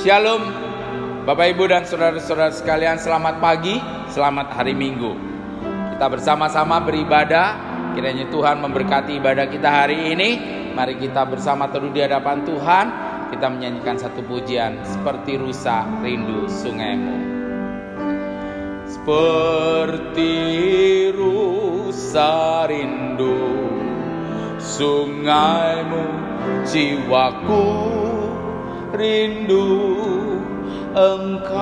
Shalom Bapak Ibu dan saudara-saudara sekalian, selamat pagi, selamat hari Minggu. Kita bersama-sama beribadah. Kiranya Tuhan memberkati ibadah kita hari ini. Mari kita bersama teduh di hadapan Tuhan. Kita menyanyikan satu pujian, seperti rusa rindu sungaimu. Seperti rusa rindu sungaimu, jiwaku rindu Engkau.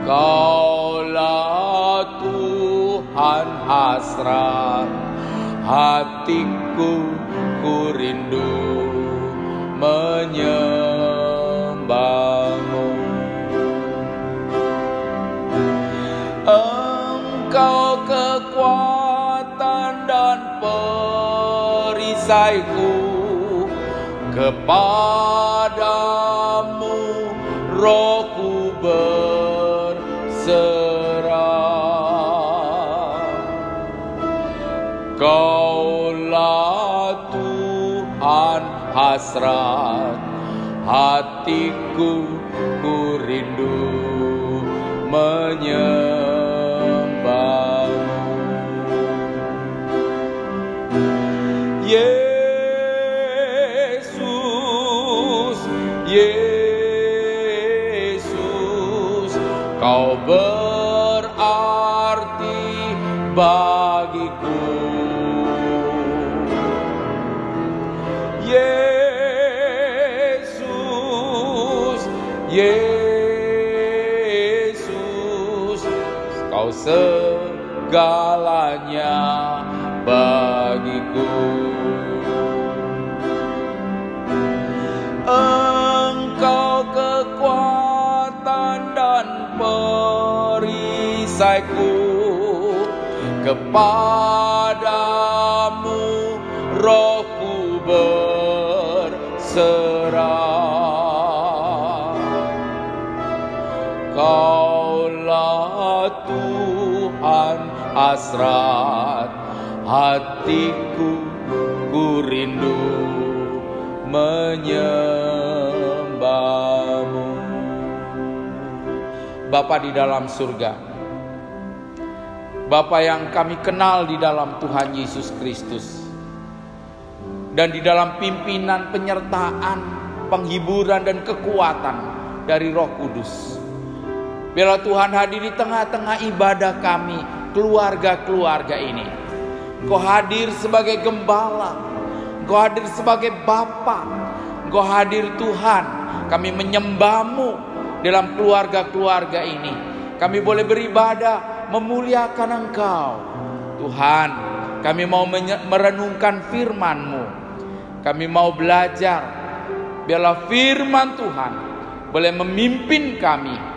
Kaulah Tuhan hasrat hatiku, ku rindu menyembahmu. Engkau kekuatan dan perisaiku, kepadamu rohku berserah. Kaulah Tuhan hasrat hatiku, ku rindu menyembahmu. Yesus, Kau berarti bagiku. Yesus, Kau segalanya bagiku. Engkau kekuatan dan perisaiku, kepadamu rohku berserah. Kaulah Tuhan hasrat hatiku, ku rindu menyembahmu. Bapa di dalam surga, Bapa yang kami kenal di dalam Tuhan Yesus Kristus, dan di dalam pimpinan, penyertaan, penghiburan dan kekuatan dari Roh Kudus. Biarlah Tuhan hadir di tengah-tengah ibadah kami, keluarga-keluarga ini. Engkau hadir sebagai gembala, Engkau hadir sebagai Bapa, Engkau hadir Tuhan. Kami menyembah-Mu dalam keluarga-keluarga ini. Kami boleh beribadah, memuliakan Engkau. Tuhan, kami mau merenungkan firman-Mu. Kami mau belajar. Biarlah firman Tuhan boleh memimpin kami.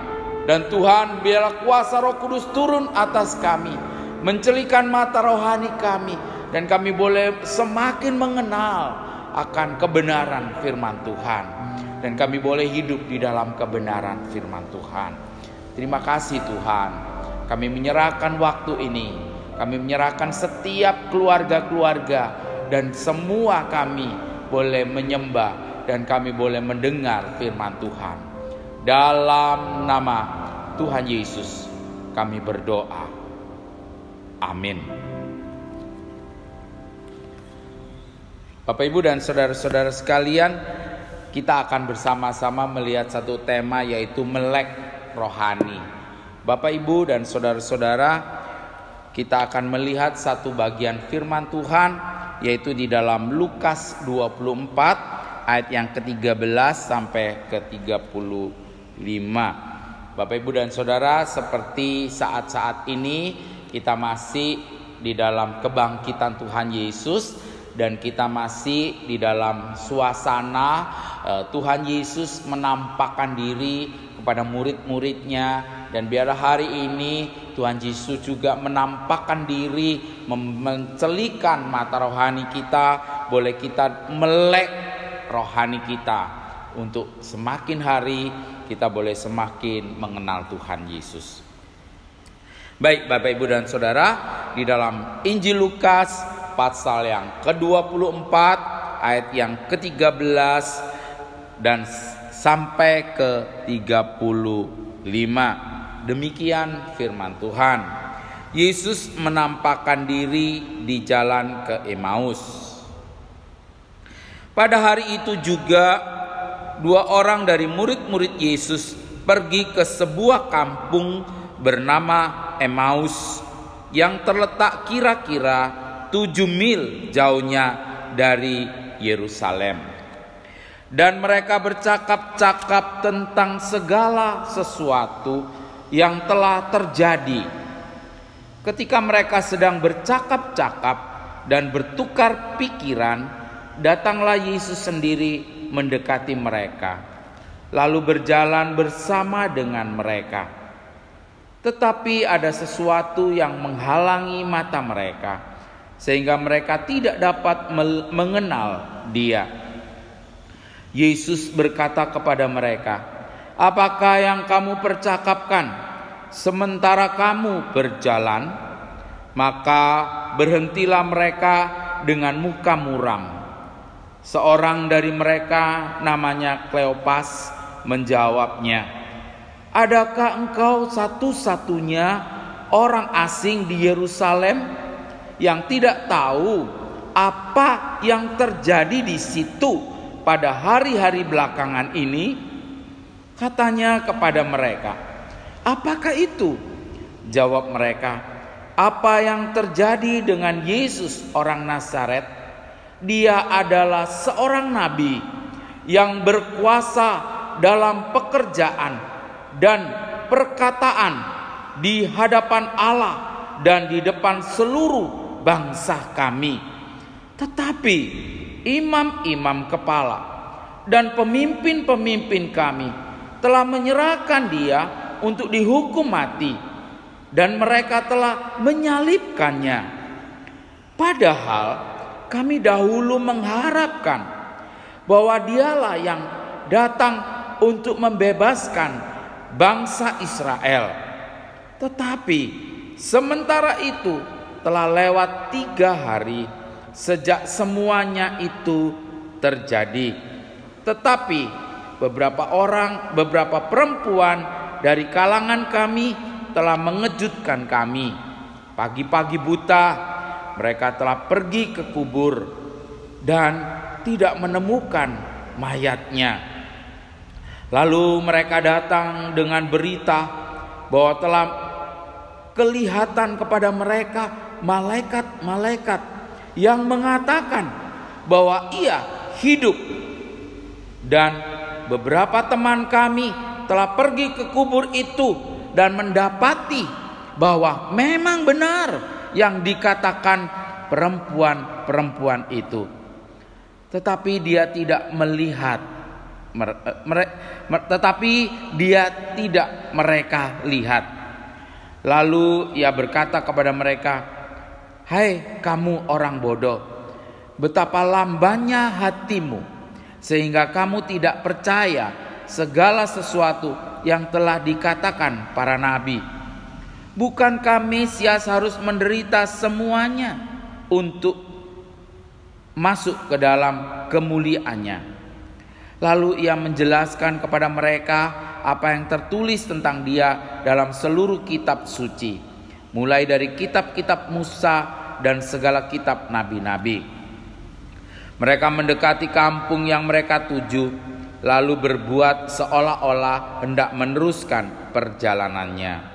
Dan Tuhan, biarlah kuasa Roh Kudus turun atas kami, mencelikan mata rohani kami, dan kami boleh semakin mengenal akan kebenaran firman Tuhan, dan kami boleh hidup di dalam kebenaran firman Tuhan. Terima kasih Tuhan. Kami menyerahkan waktu ini, kami menyerahkan setiap keluarga-keluarga, dan semua kami boleh menyembah, dan kami boleh mendengar firman Tuhan. Dalam nama Tuhan Yesus kami berdoa. Amin. Bapak Ibu dan saudara-saudara sekalian, kita akan bersama-sama melihat satu tema, yaitu melek rohani. Bapak Ibu dan saudara-saudara, kita akan melihat satu bagian firman Tuhan, yaitu di dalam Lukas 24 ayat yang ke-13 sampai ke-35. Bapak Ibu dan saudara, seperti saat-saat ini kita masih di dalam kebangkitan Tuhan Yesus, dan kita masih di dalam suasana Tuhan Yesus menampakkan diri kepada murid-muridnya. Dan biarlah hari ini Tuhan Yesus juga menampakkan diri, mencelikan mata rohani kita, boleh kita melek rohani kita, untuk semakin hari kita boleh semakin mengenal Tuhan Yesus. Baik Bapak Ibu dan Saudara, di dalam Injil Lukas pasal yang ke-24 ayat yang ke-13 dan sampai ke-35. Demikian firman Tuhan. Yesus menampakkan diri di jalan ke Emmaus. Pada hari itu juga 2 orang dari murid-murid Yesus pergi ke sebuah kampung bernama Emmaus yang terletak kira-kira 7 mil jauhnya dari Yerusalem. Dan mereka bercakap-cakap tentang segala sesuatu yang telah terjadi. Ketika mereka sedang bercakap-cakap dan bertukar pikiran, datanglah Yesus sendiri mendekati mereka, lalu berjalan bersama dengan mereka. Tetapi ada sesuatu yang menghalangi mata mereka, sehingga mereka tidak dapat mengenal Dia. Yesus berkata kepada mereka, "Apakah yang kamu percakapkan sementara kamu berjalan?" Maka berhentilah mereka dengan muka muram. Seorang dari mereka, namanya Kleopas, menjawabnya, "Adakah engkau satu-satunya orang asing di Yerusalem yang tidak tahu apa yang terjadi di situ pada hari-hari belakangan ini?" Katanya kepada mereka, "Apakah itu?" Jawab mereka, "Apa yang terjadi dengan Yesus orang Nazaret? Dia adalah seorang nabi yang berkuasa dalam pekerjaan dan perkataan di hadapan Allah dan di depan seluruh bangsa kami. Tetapi imam-imam kepala dan pemimpin-pemimpin kami telah menyerahkan Dia untuk dihukum mati, dan mereka telah menyalibkannya. Padahal kami dahulu mengharapkan bahwa Dialah yang datang untuk membebaskan bangsa Israel. Tetapi sementara itu telah lewat 3 hari sejak semuanya itu terjadi. Tetapi beberapa perempuan dari kalangan kami telah mengejutkan kami. Pagi-pagi buta mereka telah pergi ke kubur dan tidak menemukan mayatnya. Lalu mereka datang dengan berita bahwa telah kelihatan kepada mereka malaikat-malaikat yang mengatakan bahwa Ia hidup. Dan beberapa teman kami telah pergi ke kubur itu dan mendapati bahwa memang benar yang dikatakan perempuan-perempuan itu. Tetapi dia tidak mereka lihat. Lalu Ia berkata kepada mereka, "Hai kamu orang bodoh, betapa lambannya hatimu sehingga kamu tidak percaya segala sesuatu yang telah dikatakan para nabi. Bukankah Mesias harus menderita semuanya untuk masuk ke dalam kemuliaannya?" Lalu Ia menjelaskan kepada mereka apa yang tertulis tentang Dia dalam seluruh kitab suci, mulai dari kitab-kitab Musa dan segala kitab nabi-nabi. Mereka mendekati kampung yang mereka tuju, lalu berbuat seolah-olah hendak meneruskan perjalanannya.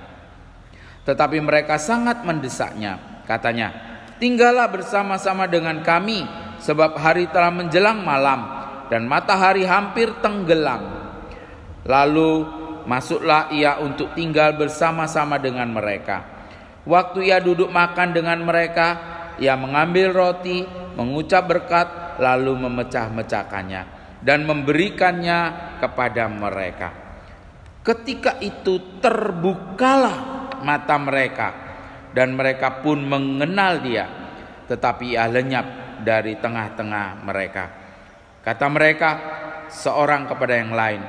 Tetapi mereka sangat mendesaknya. Katanya, "Tinggallah bersama-sama dengan kami, sebab hari telah menjelang malam dan matahari hampir tenggelam." Lalu masuklah Ia untuk tinggal bersama-sama dengan mereka. Waktu Ia duduk makan dengan mereka, Ia mengambil roti, mengucap berkat, lalu memecah-mecahkannya dan memberikannya kepada mereka. Ketika itu terbukalah mata mereka dan mereka pun mengenal Dia, tetapi Ia lenyap dari tengah-tengah mereka. Kata mereka seorang kepada yang lain,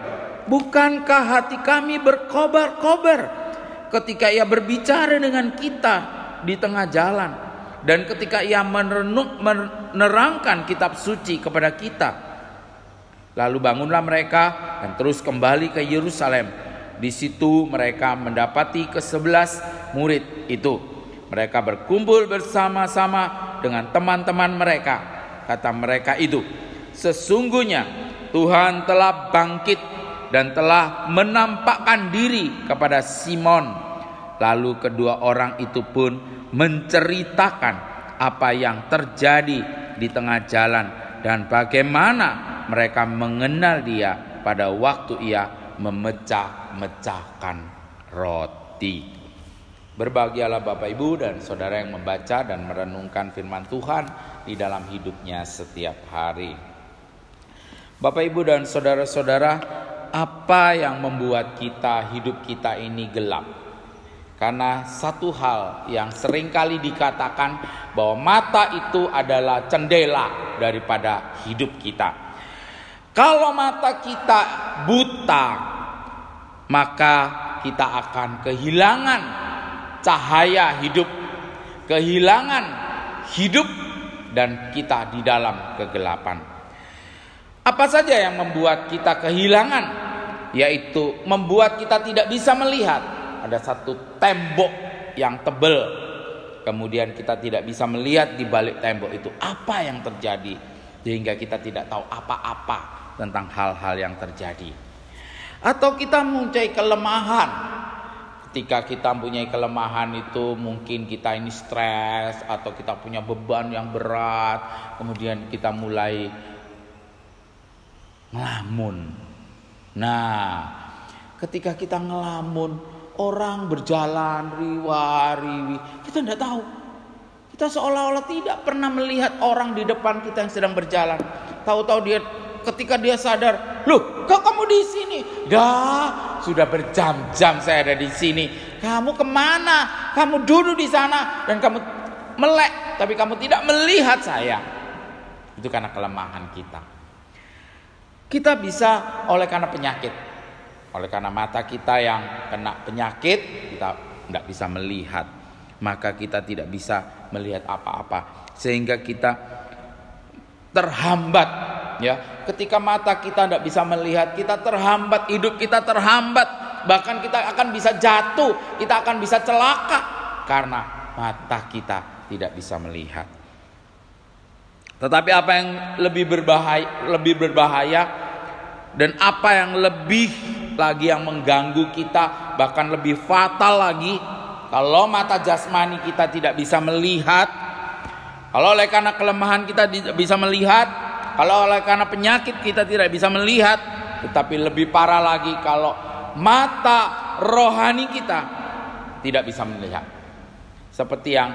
"Bukankah hati kami berkobar-kobar ketika Ia berbicara dengan kita di tengah jalan Dan ketika ia menerangkan kitab suci kepada kita, lalu bangunlah mereka dan terus kembali ke Yerusalem. Di situ mereka mendapati ke-11 murid itu. Mereka berkumpul bersama-sama dengan teman-teman mereka. Kata mereka itu, sesungguhnya Tuhan telah bangkit dan telah menampakkan diri kepada Simon. Lalu kedua orang itu pun menceritakan apa yang terjadi di tengah jalan dan bagaimana mereka mengenal dia pada waktu ia memecah-mecahkan roti. Berbahagialah Bapak Ibu dan saudara yang membaca dan merenungkan firman Tuhan di dalam hidupnya setiap hari. Bapak Ibu dan saudara-saudara, apa yang membuat hidup kita ini gelap? Karena satu hal yang seringkali dikatakan bahwa mata itu adalah jendela daripada hidup kita. Kalau mata kita buta, maka kita akan kehilangan cahaya hidup, kehilangan hidup, dan kita di dalam kegelapan. Apa saja yang membuat kita kehilangan? Yaitu membuat kita tidak bisa melihat. Ada satu tembok yang tebal, kemudian kita tidak bisa melihat di balik tembok itu apa yang terjadi, sehingga kita tidak tahu apa-apa tentang hal-hal yang terjadi. Atau kita mempunyai kelemahan. Ketika kita mempunyai kelemahan itu mungkin kita ini stres, atau kita punya beban yang berat, kemudian kita mulai ngelamun. Nah, ketika kita ngelamun, orang berjalan riwa-riwi, kita tidak tahu. Kita seolah-olah tidak pernah melihat orang di depan kita yang sedang berjalan. Tahu-tahu ketika dia sadar, loh, kok kamu di sini? Dah, sudah berjam-jam saya ada di sini. Kamu kemana? Kamu duduk di sana dan kamu melek, tapi kamu tidak melihat saya. Itu karena kelemahan kita. Kita bisa oleh karena penyakit. Oleh karena mata kita yang kena penyakit, kita tidak bisa melihat. Maka kita tidak bisa melihat apa-apa. Sehingga kita terhambat. Ya, ketika mata kita tidak bisa melihat, kita terhambat, hidup kita terhambat. Bahkan kita akan bisa jatuh, kita akan bisa celaka. Karena mata kita tidak bisa melihat. Tetapi apa yang lebih berbahaya dan apa yang lebih lagi yang mengganggu kita, bahkan lebih fatal lagi, kalau mata jasmani kita tidak bisa melihat, kalau oleh karena kelemahan kita tidak bisa melihat, kalau oleh karena penyakit kita tidak bisa melihat, tetapi lebih parah lagi kalau mata rohani kita tidak bisa melihat. Seperti yang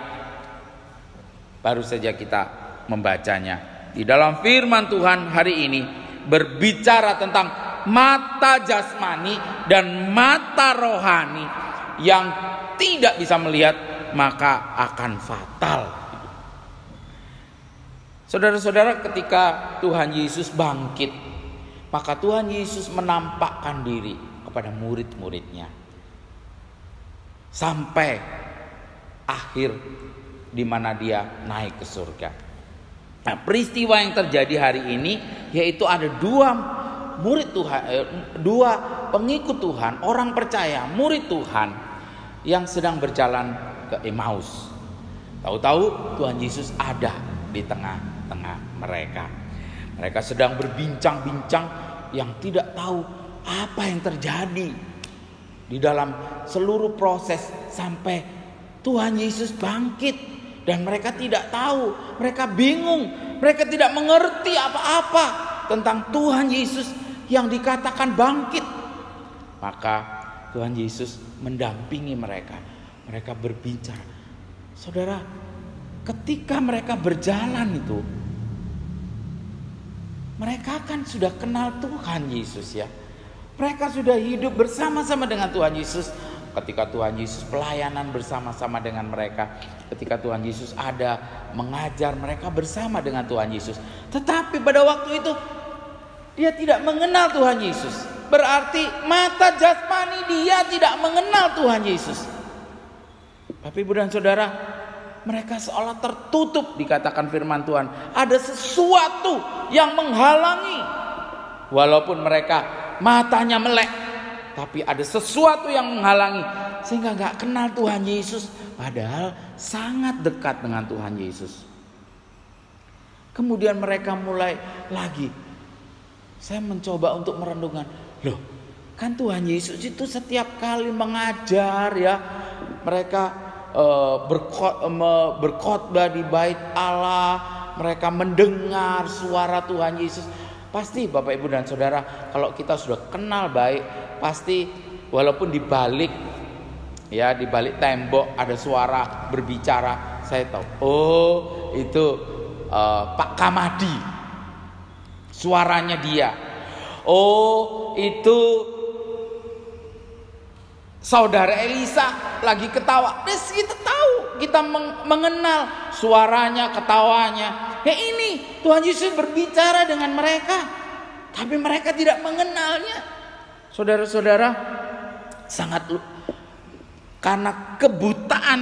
baru saja kita membacanya di dalam firman Tuhan hari ini, berbicara tentang mata jasmani dan mata rohani yang tidak bisa melihat, maka akan fatal. Saudara-saudara, ketika Tuhan Yesus bangkit, maka Tuhan Yesus menampakkan diri kepada murid-muridnya sampai akhir di mana dia naik ke surga. Nah, peristiwa yang terjadi hari ini yaitu ada dua murid Tuhan, dua pengikut Tuhan, orang percaya, murid Tuhan yang sedang berjalan ke Emmaus. Tahu-tahu Tuhan Yesus ada di tengah-tengah mereka. Mereka sedang berbincang-bincang yang tidak tahu apa yang terjadi di dalam seluruh proses sampai Tuhan Yesus bangkit. Dan mereka tidak tahu, mereka bingung, mereka tidak mengerti apa-apa tentang Tuhan Yesus yang dikatakan bangkit. Maka Tuhan Yesus mendampingi mereka. Mereka berbicara. Saudara, ketika mereka berjalan itu, mereka kan sudah kenal Tuhan Yesus ya. Mereka sudah hidup bersama-sama dengan Tuhan Yesus. Ketika Tuhan Yesus pelayanan bersama-sama dengan mereka, ketika Tuhan Yesus ada mengajar, mereka bersama dengan Tuhan Yesus. Tetapi pada waktu itu dia tidak mengenal Tuhan Yesus. Berarti mata jasmani dia tidak mengenal Tuhan Yesus. Bapak, Ibu dan Saudara, mereka seolah tertutup, dikatakan firman Tuhan. Ada sesuatu yang menghalangi. Walaupun mereka matanya melek, tapi ada sesuatu yang menghalangi. Sehingga gak kenal Tuhan Yesus. Padahal sangat dekat dengan Tuhan Yesus. Kemudian mereka mulai lagi. Saya mencoba untuk merenungkan. Loh, kan Tuhan Yesus itu setiap kali mengajar ya. Mereka berkhotbah di bait Allah. Mereka mendengar suara Tuhan Yesus. Pasti Bapak Ibu dan Saudara, kalau kita sudah kenal baik, pasti walaupun di balik tembok ada suara berbicara, saya tahu. Oh, itu Pak Kamadi. Suaranya dia. Oh, itu Saudara Elisa lagi ketawa. Terus kita tahu, kita mengenal suaranya, ketawanya. Ya ini Tuhan Yesus berbicara dengan mereka, tapi mereka tidak mengenalnya. Saudara-saudara, sangat karena kebutaan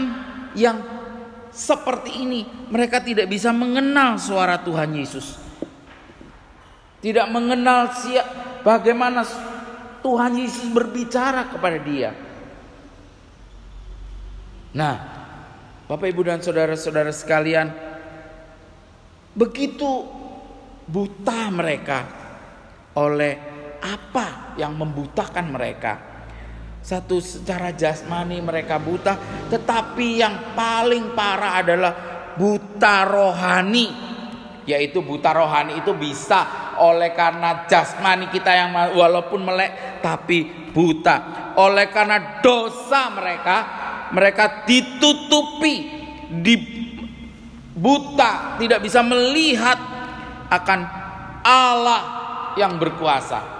yang seperti ini, mereka tidak bisa mengenal suara Tuhan Yesus. Tidak mengenal bagaimana Tuhan Yesus berbicara kepada dia. Nah, Bapak Ibu dan saudara-saudara sekalian, begitu buta mereka oleh apa yang membutakan mereka. Satu, secara jasmani mereka buta, tetapi yang paling parah adalah buta rohani. Yaitu buta rohani itu bisa oleh karena jasmani kita yang walaupun melek tapi buta. Oleh karena dosa mereka ditutupi, buta, tidak bisa melihat akan Allah yang berkuasa.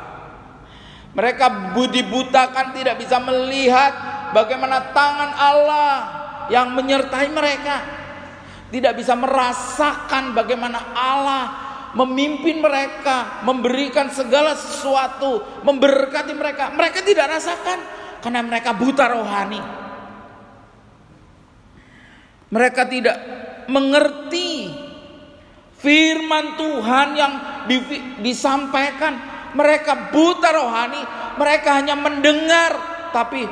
Mereka dibutakan, tidak bisa melihat bagaimana tangan Allah yang menyertai mereka. Tidak bisa merasakan bagaimana Allah memimpin mereka, memberikan segala sesuatu, memberkati mereka. Mereka tidak rasakan karena mereka buta rohani. Mereka tidak mengerti firman Tuhan yang disampaikan. Mereka buta rohani, mereka hanya mendengar, tapi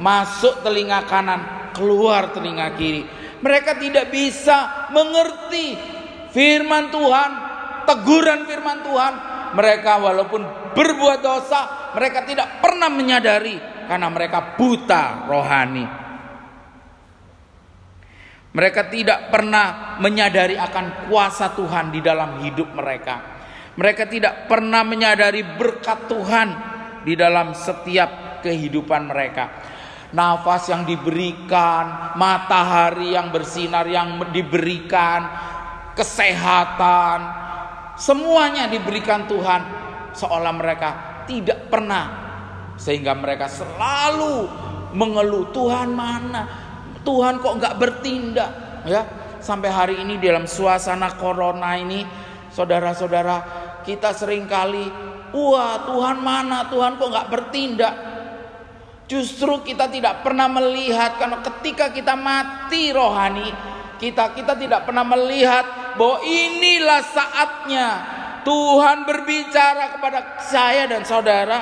masuk telinga kanan, keluar telinga kiri. Mereka tidak bisa mengerti firman Tuhan, teguran firman Tuhan. Mereka walaupun berbuat dosa, mereka tidak pernah menyadari karena mereka buta rohani. Mereka tidak pernah menyadari akan kuasa Tuhan di dalam hidup mereka. Mereka tidak pernah menyadari berkat Tuhan di dalam setiap kehidupan mereka. Nafas yang diberikan, matahari yang bersinar yang diberikan, kesehatan, semuanya diberikan Tuhan. Seolah mereka tidak pernah, sehingga mereka selalu mengeluh, Tuhan mana? Tuhan kok nggak bertindak? Ya, sampai hari ini dalam suasana corona ini, saudara-saudara, kita seringkali, wah Tuhan mana? Tuhan kok nggak bertindak? Justru kita tidak pernah melihat, karena ketika kita mati rohani, kita tidak pernah melihat bahwa inilah saatnya Tuhan berbicara kepada saya dan saudara.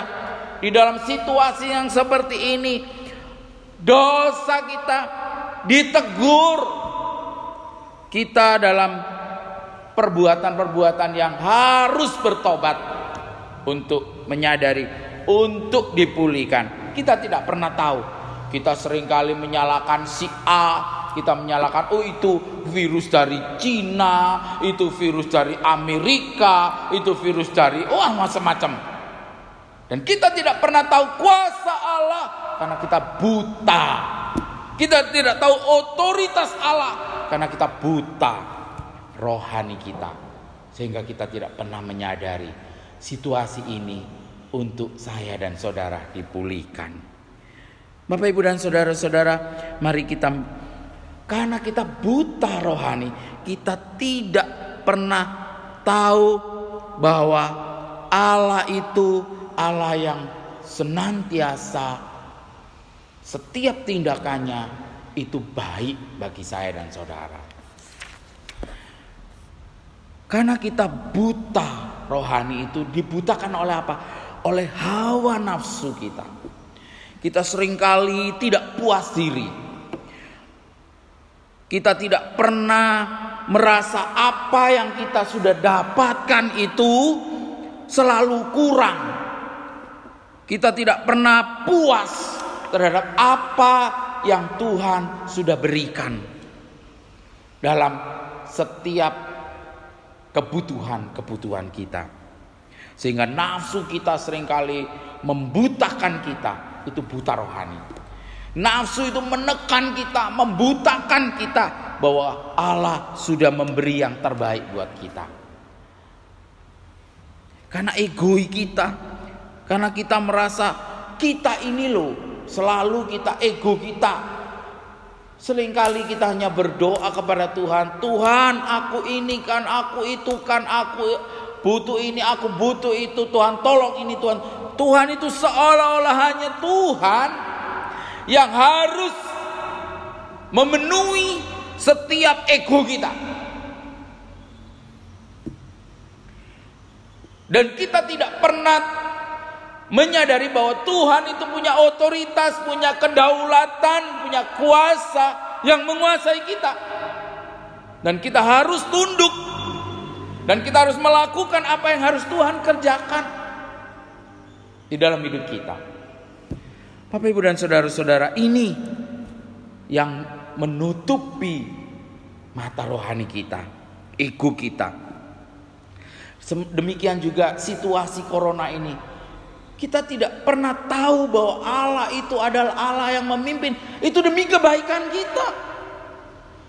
Di dalam situasi yang seperti ini, dosa kita ditegur, kita dalam perbuatan-perbuatan yang harus bertobat untuk menyadari, untuk dipulihkan. Kita tidak pernah tahu. Kita seringkali menyalahkan si A, kita menyalahkan, oh itu virus dari Cina, itu virus dari Amerika, itu virus dari macam-macam. Dan kita tidak pernah tahu kuasa Allah karena kita buta. Kita tidak tahu otoritas Allah karena kita buta rohani kita, sehingga kita tidak pernah menyadari situasi ini untuk saya dan saudara dipulihkan. Bapak Ibu dan saudara-saudara, mari kita, karena kita buta rohani, kita tidak pernah tahu bahwa Allah itu Allah yang senantiasa setiap tindakannya itu baik bagi saya dan saudara. Karena kita buta rohani itu dibutakan oleh apa? Oleh hawa nafsu kita. Kita seringkali tidak puas diri. Kita tidak pernah merasa apa yang kita sudah dapatkan itu selalu kurang. Kita tidak pernah puas terhadap apa yang Tuhan sudah berikan dalam setiap kebutuhan kita. Sehingga nafsu kita seringkali membutakan kita. Itu buta rohani. Nafsu itu menekan kita, membutakan kita bahwa Allah sudah memberi yang terbaik buat kita. Karena egois kita, karena kita merasa kita ini loh, selalu kita ego kita. Seringkali kita hanya berdoa kepada Tuhan, Tuhan aku ini kan, aku itu kan, aku butuh ini, aku butuh itu, Tuhan tolong ini Tuhan. Tuhan itu seolah-olah hanya Tuhan yang harus memenuhi setiap ego kita. Dan kita tidak pernah menyadari bahwa Tuhan itu punya otoritas, punya kedaulatan, punya kuasa yang menguasai kita. Dan kita harus tunduk. Dan kita harus melakukan apa yang harus Tuhan kerjakan di dalam hidup kita. Bapak, Ibu dan saudara-saudara, ini yang menutupi mata rohani kita, ego kita. Demikian juga situasi corona ini. Kita tidak pernah tahu bahwa Allah itu adalah Allah yang memimpin. Itu demi kebaikan kita.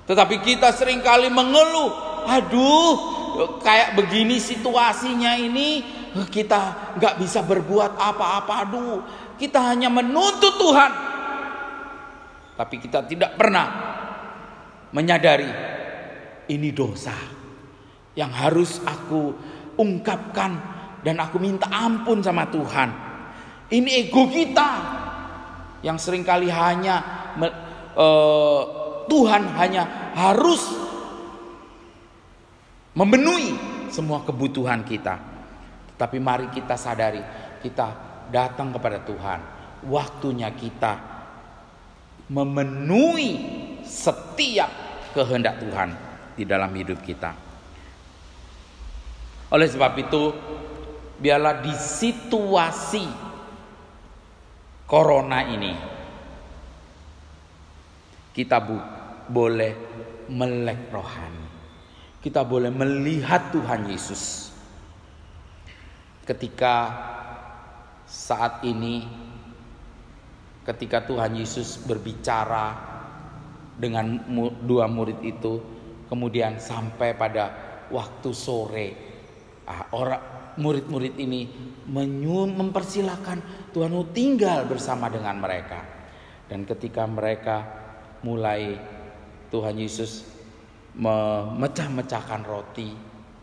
Tetapi kita seringkali mengeluh, aduh, kayak begini situasinya ini, kita gak bisa berbuat apa-apa. Aduh, kita hanya menuntut Tuhan. Tapi kita tidak pernah menyadari ini dosa yang harus aku ungkapkan dan aku minta ampun sama Tuhan. Ini ego kita yang seringkali hanya Tuhan hanya harus memenuhi semua kebutuhan kita. Tapi mari kita sadari, kita datang kepada Tuhan. Waktunya kita memenuhi setiap kehendak Tuhan di dalam hidup kita. Oleh sebab itu, biarlah di situasi corona ini kita boleh melek rohani. Kita boleh melihat Tuhan Yesus. Ketika saat ini, ketika Tuhan Yesus berbicara dengan dua murid itu, kemudian sampai pada waktu sore, murid-murid ini mempersilahkan Tuhan tinggal bersama dengan mereka. Dan ketika mereka mulai, Tuhan Yesus memecah-mecahkan roti,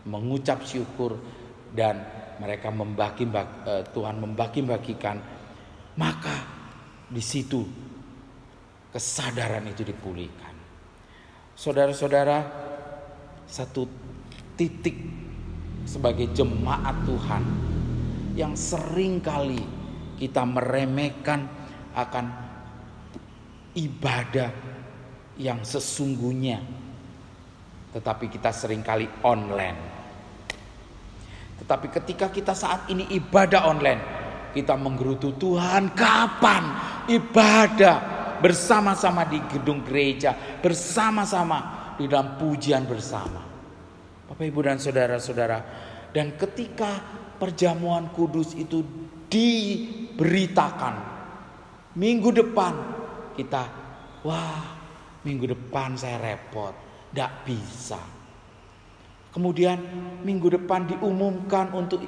mengucap syukur, dan mereka Tuhan membagi-bagikan, maka di situ kesadaran itu dipulihkan. Saudara-saudara, satu titik sebagai jemaat Tuhan yang sering kali kita meremehkan akan ibadah yang sesungguhnya, tetapi kita seringkali online. Tetapi ketika kita saat ini ibadah online, kita menggerutu, Tuhan kapan ibadah bersama-sama di gedung gereja, bersama-sama di dalam pujian bersama. Bapak, Ibu dan saudara-saudara, dan ketika perjamuan kudus itu diberitakan, minggu depan kita, minggu depan saya repot, tidak bisa. Kemudian minggu depan diumumkan untuk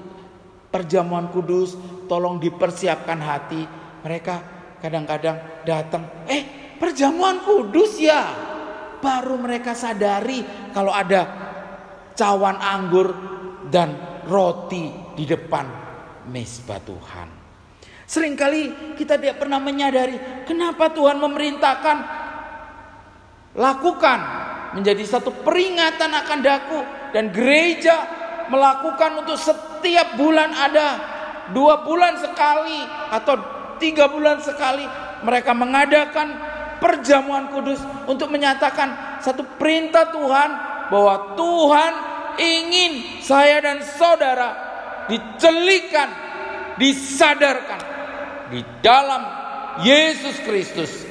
perjamuan kudus, tolong dipersiapkan hati. Mereka kadang-kadang datang, perjamuan kudus ya. Baru mereka sadari kalau ada cawan anggur dan roti di depan mezbah Tuhan. Seringkali kita tidak pernah menyadari kenapa Tuhan memerintahkan lakukan menjadi satu peringatan akan daku, dan gereja melakukan untuk setiap bulan, ada 2 bulan sekali atau 3 bulan sekali mereka mengadakan perjamuan kudus untuk menyatakan satu perintah Tuhan bahwa Tuhan ingin saya dan saudara dicelikan, disadarkan di dalam Yesus Kristus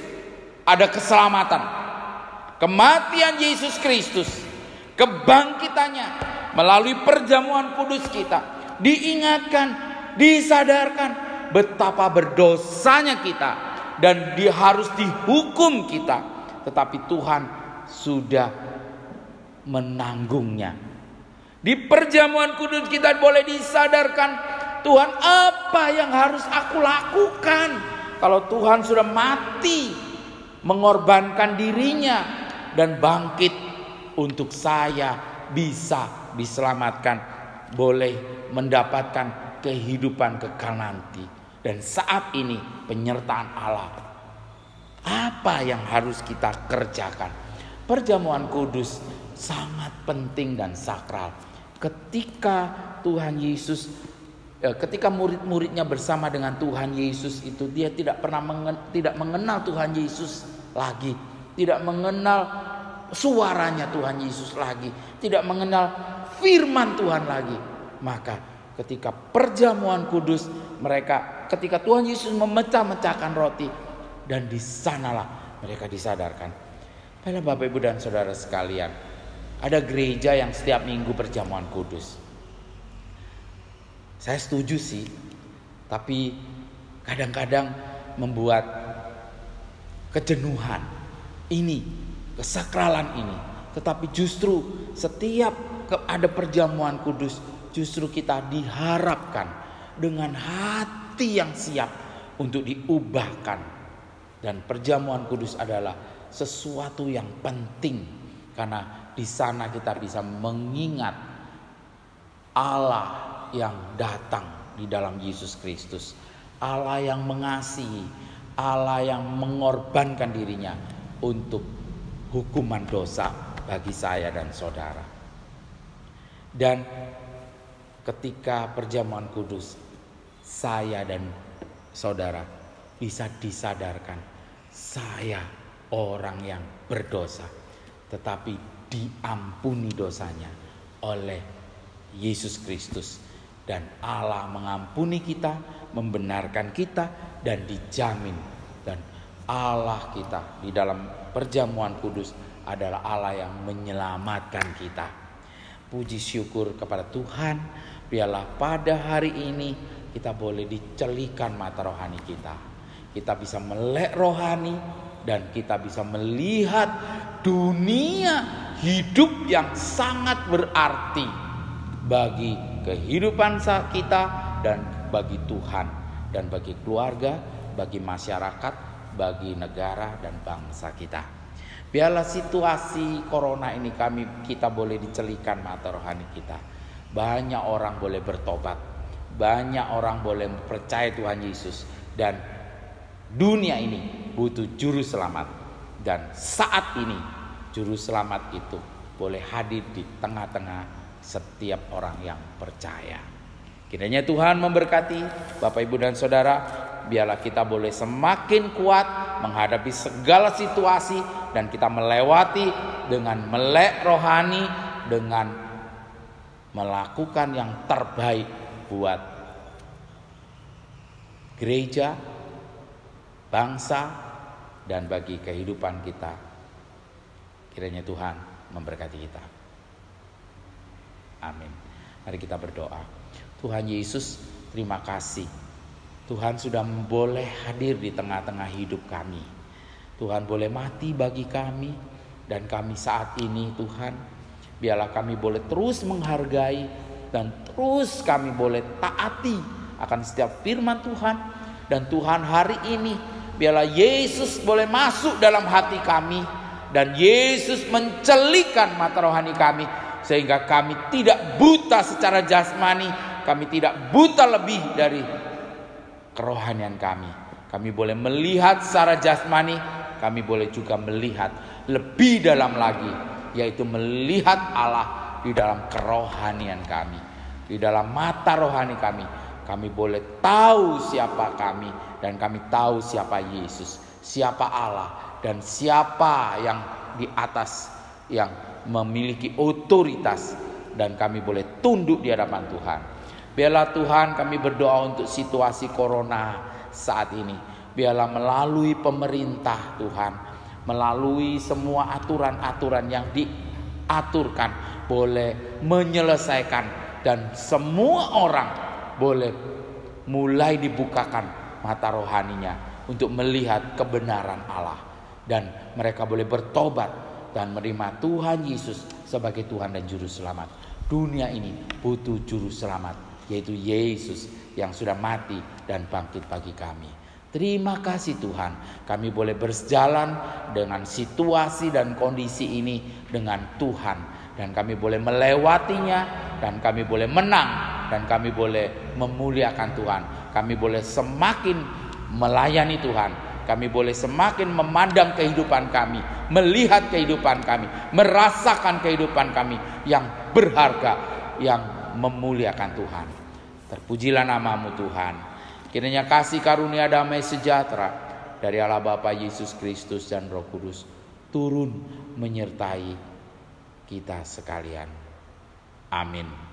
ada keselamatan. Kematian Yesus Kristus, kebangkitannya melalui perjamuan kudus kita, diingatkan, disadarkan betapa berdosanya kita dan harus dihukum kita, tetapi Tuhan sudah menanggungnya. Di perjamuan kudus kita boleh disadarkan, Tuhan, apa yang harus aku lakukan kalau Tuhan sudah mati, mengorbankan dirinya dan bangkit untuk saya bisa diselamatkan, boleh mendapatkan kehidupan kekal nanti. Dan saat ini penyertaan Allah, apa yang harus kita kerjakan? Perjamuan kudus sangat penting dan sakral. Ketika Tuhan Yesus, ketika murid-muridnya bersama dengan Tuhan Yesus itu, dia tidak pernah tidak mengenal Tuhan Yesus lagi, tidak mengenal suaranya Tuhan Yesus lagi, tidak mengenal firman Tuhan lagi. Maka ketika perjamuan kudus, ketika Tuhan Yesus memecah-mecahkan roti, dan di sanalah mereka disadarkan. Bapak, Ibu dan Saudara sekalian, ada gereja yang setiap minggu perjamuan kudus. Saya setuju sih, tapi kadang-kadang membuat kejenuhan ini, kesakralan ini. Tetapi justru setiap ada perjamuan kudus, justru kita diharapkan dengan hati yang siap untuk diubahkan. Dan perjamuan kudus adalah sesuatu yang penting, karena di sana kita bisa mengingat Allah yang datang di dalam Yesus Kristus, Allah yang mengasihi, Allah yang mengorbankan dirinya untuk hukuman dosa bagi saya dan saudara. Dan ketika perjamuan kudus, saya dan saudara bisa disadarkan, saya orang yang berdosa, tetapi diampuni dosanya oleh Yesus Kristus. Dan Allah mengampuni kita, membenarkan kita, dan dijamin. Dan Allah kita di dalam perjamuan kudus adalah Allah yang menyelamatkan kita. Puji syukur kepada Tuhan, biarlah pada hari ini kita boleh dicelikan mata rohani kita. Kita bisa melek rohani, dan kita bisa melihat dunia hidup yang sangat berarti bagi kehidupan kita, dan bagi Tuhan, dan bagi keluarga, bagi masyarakat, bagi negara dan bangsa kita. Biarlah situasi corona ini kita boleh dicelikan mata rohani kita. Banyak orang boleh bertobat, banyak orang boleh percaya Tuhan Yesus, dan dunia ini butuh juru selamat. Dan saat ini juru selamat itu boleh hadir di tengah-tengah setiap orang yang percaya. Kiranya Tuhan memberkati Bapak, Ibu dan Saudara. Biarlah kita boleh semakin kuat menghadapi segala situasi, dan kita melewati dengan melek rohani, dengan melakukan yang terbaik buat gereja, bangsa, dan bagi kehidupan kita. Kiranya Tuhan memberkati kita. Amin. Mari kita berdoa. Tuhan Yesus, terima kasih. Tuhan sudah boleh hadir di tengah-tengah hidup kami. Tuhan boleh mati bagi kami, dan kami saat ini Tuhan, biarlah kami boleh terus menghargai, dan terus kami boleh taati akan setiap firman Tuhan. Dan Tuhan, hari ini biarlah Yesus boleh masuk dalam hati kami, dan Yesus mencelikan mata rohani kami, sehingga kami tidak buta secara jasmani, kami tidak buta lebih dari kerohanian kami. Kami boleh melihat secara jasmani, kami boleh juga melihat lebih dalam lagi, yaitu melihat Allah di dalam kerohanian kami, di dalam mata rohani kami. Kami boleh tahu siapa kami, dan kami tahu siapa Yesus, siapa Allah, dan siapa yang di atas, yang memiliki otoritas, dan kami boleh tunduk di hadapan Tuhan. Biarlah Tuhan, kami berdoa untuk situasi corona saat ini. Biarlah melalui pemerintah Tuhan, melalui semua aturan-aturan yang diaturkan, boleh menyelesaikan, dan semua orang boleh mulai dibukakan mata rohaninya untuk melihat kebenaran Allah, dan mereka boleh bertobat dan menerima Tuhan Yesus sebagai Tuhan dan Juru Selamat. Dunia ini butuh Juru Selamat, yaitu Yesus yang sudah mati dan bangkit bagi kami. Terima kasih Tuhan, kami boleh berjalan dengan situasi dan kondisi ini dengan Tuhan, dan kami boleh melewatinya, dan kami boleh menang, dan kami boleh memuliakan Tuhan. Kami boleh semakin melayani Tuhan, kami boleh semakin memandang kehidupan kami, melihat kehidupan kami, merasakan kehidupan kami yang berharga, yang memuliakan Tuhan. Terpujilah namamu Tuhan. Kiranya kasih karunia damai sejahtera dari Allah Bapa, Yesus Kristus, dan Roh Kudus turun menyertai kita sekalian. Amin.